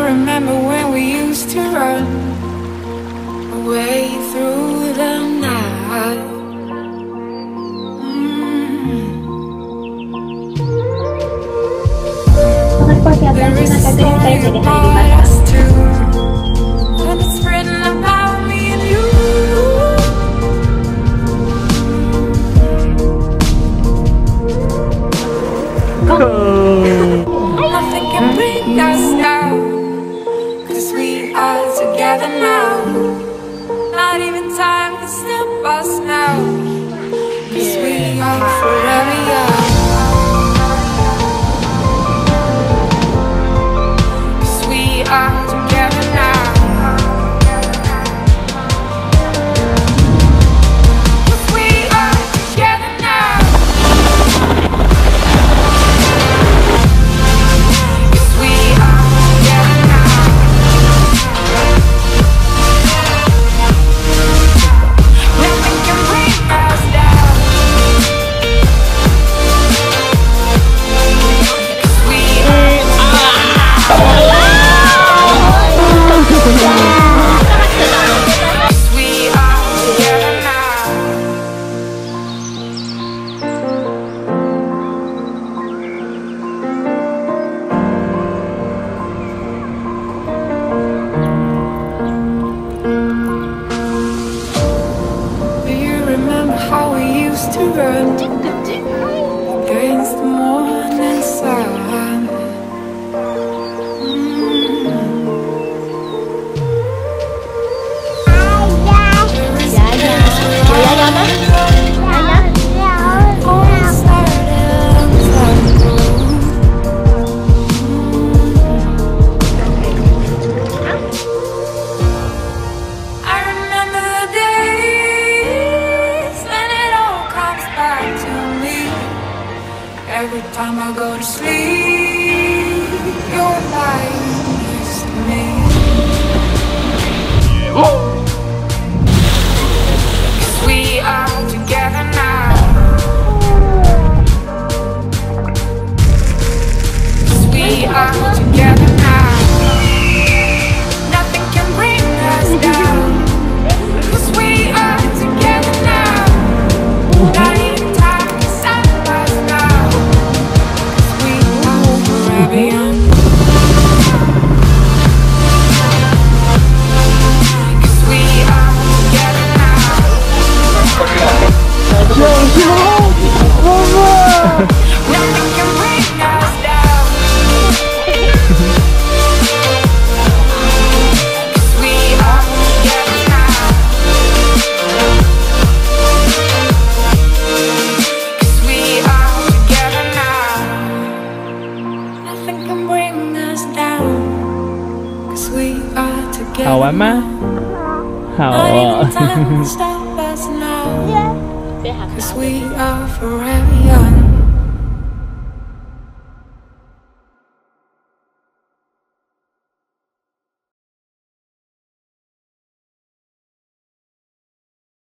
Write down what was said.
remember when we used to run away through the night? There is a story about us two, and it's written about me and you. Nothing can bring us down, 'cause we are together now. Not even time can stop us now, 'cause we are forever young. 'Cause we are together now. 'Cause we are together now. 'Cause we are together now. Nothing can bring us down. 'Cause we are Cause we are together now. Do you remember how we used to run against the morning sun? I remember the days when it all comes back to me. Every time I go to sleep, you're lying next to me. 'Cause we are together now. 'Cause we are together now. Nothing can bring us down. 'Cause we are together now. Not even time can stop us now. 'Cause we are forever young. 'Cause we are together now. Nothing can bring us down. 'Cause we are together now. 'Cause we are together now. Nothing can bring us down. 'Cause we are together. 好玩吗？好 Not 哦 even time can stop us now. 'Cause we are forever young.